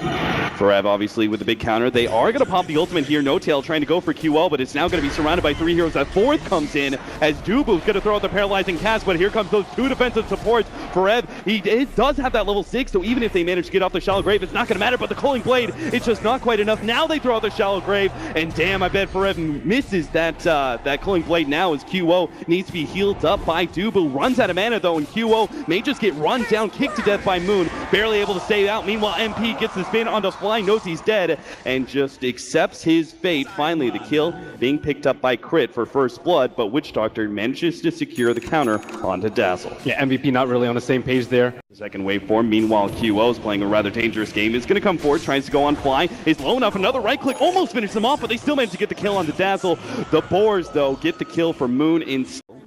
Forev obviously with the big counter. They are going to pop the ultimate here. No Tail trying to go for QL, but it's now going to be surrounded by 3 heroes. That fourth comes in as Dubu's going to throw out the paralyzing cast, but here comes those 2 defensive supports. Forev, he does have that level 6, so even if they manage to get off the Shallow Grave, it's not going to matter, but the Culling Blade, it's just not quite enough. Now they throw out the Shallow Grave, and damn, I bet Forev misses that Culling Blade now as QO needs to be healed up by Dubu. Runs out of mana though, and QO may just get run down, kicked to death by Moon. Barely able to stay out. Meanwhile, MP gets the spin onto Fly, knows he's dead, and just accepts his fate. Finally, the kill being picked up by Crit for first blood, but Witch Doctor manages to secure the counter onto Dazzle. Yeah, MVP not really on the same page there. Second wave form. Meanwhile, QO is playing a rather dangerous game. Is going to come forward, tries to go on Fly. Is low enough. Another right click, almost finished them off, but they still manage to get the kill onto Dazzle. The Boars, though, get the kill for Moon.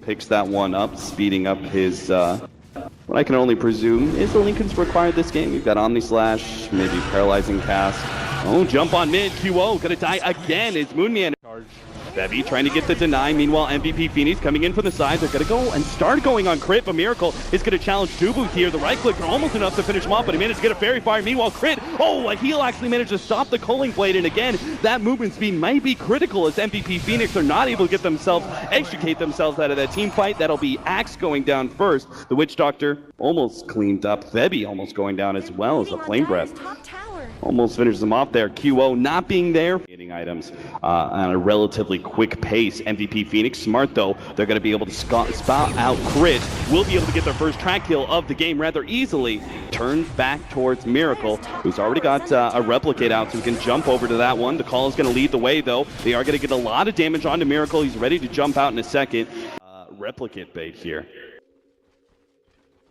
Picks that one up, speeding up his, what I can only presume is the Lincolns required this game. You've got Omni Slash, maybe Paralyzing Cast. Oh, jump on mid. QO gonna die again. It's Moonman. Bevy trying to get the deny. Meanwhile, MVP Phx coming in from the side. They're going to go and start going on Crit, but Miracle is going to challenge Dubu here. The right click almost enough to finish him off, but he managed to get a Fairy Fire. Meanwhile, Crit, a heal actually managed to stop the Culling Blade, and again, that movement speed might be critical as MVP Phx are not able to get themselves, extricate themselves out of that team fight. That'll be Axe going down first. The Witch Doctor almost cleaned up. Bevy almost going down as well as the Flame Breath. Almost finishes them off there. QO not being there. Getting items on a relatively quick pace. MVP Phx smart though. They're going to be able to spout out Crit. Will be able to get their first track kill of the game rather easily. Turns back towards Miracle, who's already got a replicate out, so he can jump over to that one. The call is going to lead the way though. They are going to get a lot of damage onto Miracle. He's ready to jump out in a second. Replicate bait here.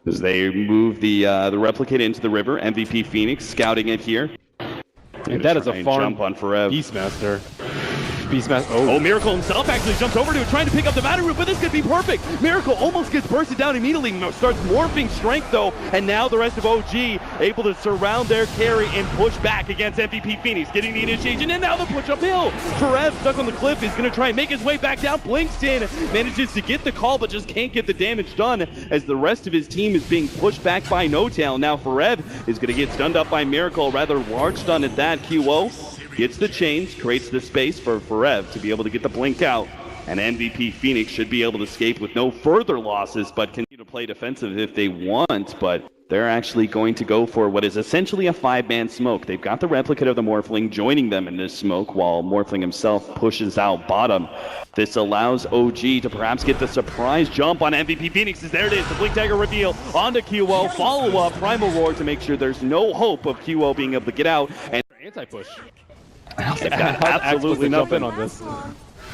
As they move the replicate into the river, MVP Phx scouting it here. And that is a farm jump on Forev. Beastmaster. Oh, Miracle himself actually jumps over to it, trying to pick up the Matter Root, but this could be perfect. Miracle almost gets bursted down immediately, starts morphing strength though, and now the rest of OG able to surround their carry and push back against MVP Phx, getting the initiation, and now the push uphill. Forev stuck on the cliff, is going to try and make his way back down. Blinks in, manages to get the call, but just can't get the damage done as the rest of his team is being pushed back by No Tail. Now Forev is going to get stunned up by Miracle, rather large stun at that. QO gets the chains, creates the space for Forev to be able to get the blink out, and MVP Phx should be able to escape with no further losses, but continue to play defensive if they want, but they're actually going to go for what is essentially a 5-man smoke. They've got the replicate of the Morphling joining them in this smoke, while Morphling himself pushes out bottom. This allows OG to perhaps get the surprise jump on MVP Phx. There it is, the Blink Dagger reveal onto QO, follow-up Primal Roar to make sure there's no hope of QO being able to get out, and anti-push. They've got absolutely nothing on this.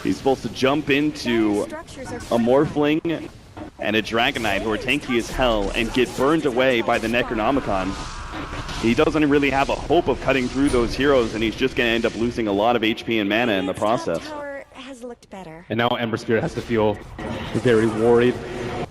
He's supposed to jump into a Morphling and a Dragonite who are tanky as hell and get burned away by the Necronomicon. He doesn't really have a hope of cutting through those heroes, and he's just going to end up losing a lot of HP and mana in the process. Better. And now Ember Spirit has to feel very worried.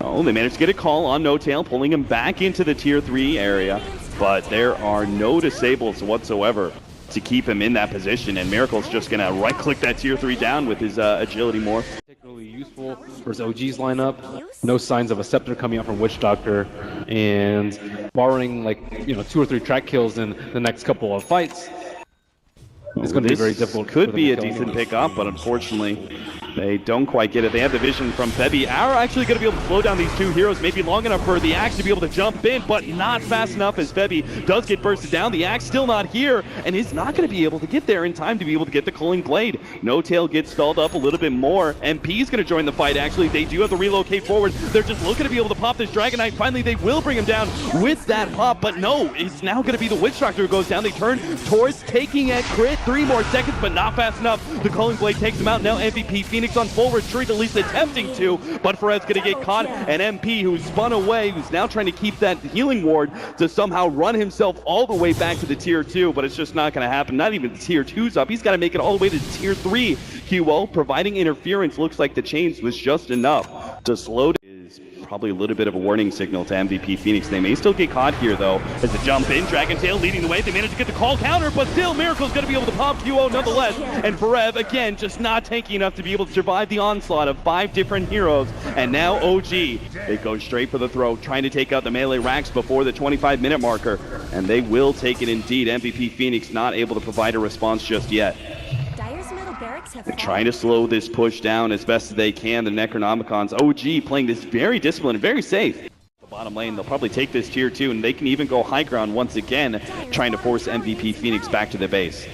Oh, they managed to get a call on No Tail, pulling him back into the tier 3 area, but there are no disables whatsoever to keep him in that position, and Miracle's just going to right-click that tier 3 down with his agility morph. Particularly useful versus OG's lineup. No signs of a Scepter coming out from Witch Doctor, and barring 2 or 3 track kills in the next couple of fights, it's going to be very difficult. Could be a decent pick up, but unfortunately they don't quite get it. They have the vision from Bevy. Are actually going to be able to slow down these 2 heroes, maybe long enough for the Axe to be able to jump in, but not fast enough as Bevy does get bursted down. The Axe still not here, and is not going to be able to get there in time to be able to get the Culling Blade. No Tail gets stalled up a little bit more. MP is going to join the fight, actually. They do have to relocate forward. They're just looking to be able to pop this Dragonite. Finally, they will bring him down with that pop, but no, it's now going to be the Witch Doctor who goes down. They turn towards taking at Crit. 3 more seconds, but not fast enough. The Culling Blade takes him out. Now MVP Phx on full retreat, at least attempting to, but Fored's going to get caught, and MP, who's spun away, who's now trying to keep that healing ward to somehow run himself all the way back to the tier 2, but it's just not going to happen. Not even the tier 2's up. He's got to make it all the way to tier 3. QO providing interference. Looks like the chains was just enough to slow down. Is probably a little bit of a warning signal to MVP Phx. They may still get caught here, though, as the jump in. Dragon Tail leading the way. They managed to get the call counter, but still, Miracle's going to be able to pop QO nonetheless. And Forev, again, just not tanky enough to be able to survive the onslaught of 5 different heroes. And now OG, they go straight for the throw, trying to take out the melee racks before the 25-minute marker. And they will take it indeed. MVP Phx not able to provide a response just yet. They're trying to slow this push down as best as they can. The Necronomicons, OG playing this very disciplined and very safe. The bottom lane, they'll probably take this tier 2, and they can even go high ground once again, trying to force MVP Phx back to the base.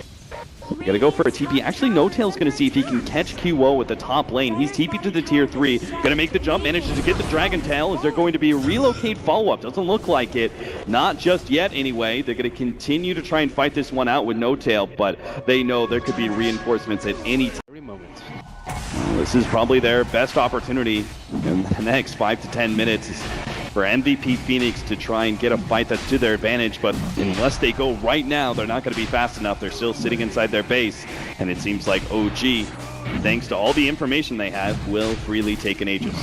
We gotta go for a TP. Actually, No-Tail's gonna see if he can catch QO at the top lane. He's TP'd to the tier 3. Gonna make the jump, manages to get the Dragon Tail. Is there going to be a relocate follow-up? Doesn't look like it. Not just yet, anyway. They're gonna continue to try and fight this one out with No-Tail, but they know there could be reinforcements at any time. Well, this is probably their best opportunity in the next 5 to 10 minutes for MVP Phx to try and get a fight that's to their advantage, but unless they go right now, they're not going to be fast enough. They're still sitting inside their base, and it seems like OG, thanks to all the information they have, will freely take an Aegis.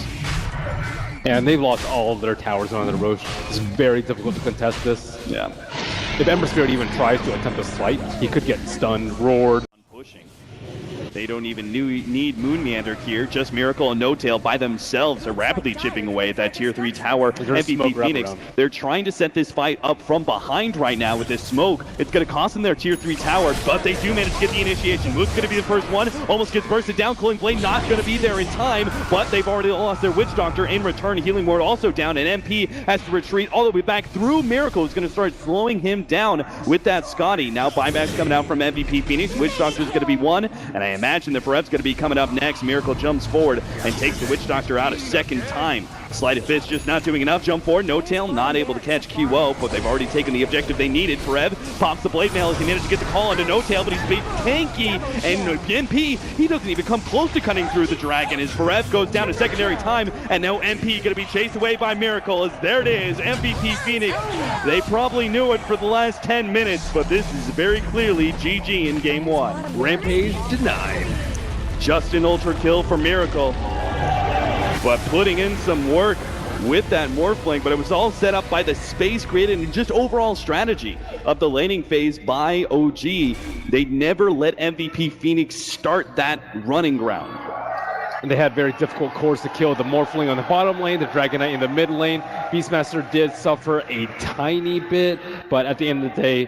And they've lost all of their towers on their Roche. It's very difficult to contest this. Yeah. If Ember Spirit even tries to attempt a slight, he could get stunned, roared. Pushing. They don't even need Moon Meander here. Just Miracle and No-Tail by themselves are rapidly chipping away at that tier 3 tower. MVP Phx, they're trying to set this fight up from behind right now with this smoke. It's going to cost them their tier 3 tower, but they do manage to get the initiation. Moon's going to be the first one. Almost gets bursted down. Cooling Blade not going to be there in time, but they've already lost their Witch Doctor in return. Healing Ward also down, and MP has to retreat all the way back through Miracle. Is going to start slowing him down with that Scotty. Now buybacks coming out from MVP Phx. Witch Doctor is going to be one, and I imagine that Forev's going to be coming up next. Miracle jumps forward and takes the Witch Doctor out a second time. Sleight of Fist just not doing enough. Jump forward. No-Tail not able to catch QO, but they've already taken the objective they needed. Forev pops the Blade Mail as he managed to get the call onto No-Tail, but he's being tanky. And MP, he doesn't even come close to cutting through the Dragon as Forev goes down a secondary time. And now MP going to be chased away by Miracle as there it is. MVP Phx. They probably knew it for the last 10 minutes, but this is very clearly GG in game 1. Rampage denied. Just an ultra kill for Miracle, but putting in some work with that Morphling, but it was all set up by the space created and just overall strategy of the laning phase by OG. They never let MVP Phx start that running ground. And they had very difficult cores to kill. The Morphling on the bottom lane, the Dragon Knight in the mid lane. Beastmaster did suffer a tiny bit, but at the end of the day,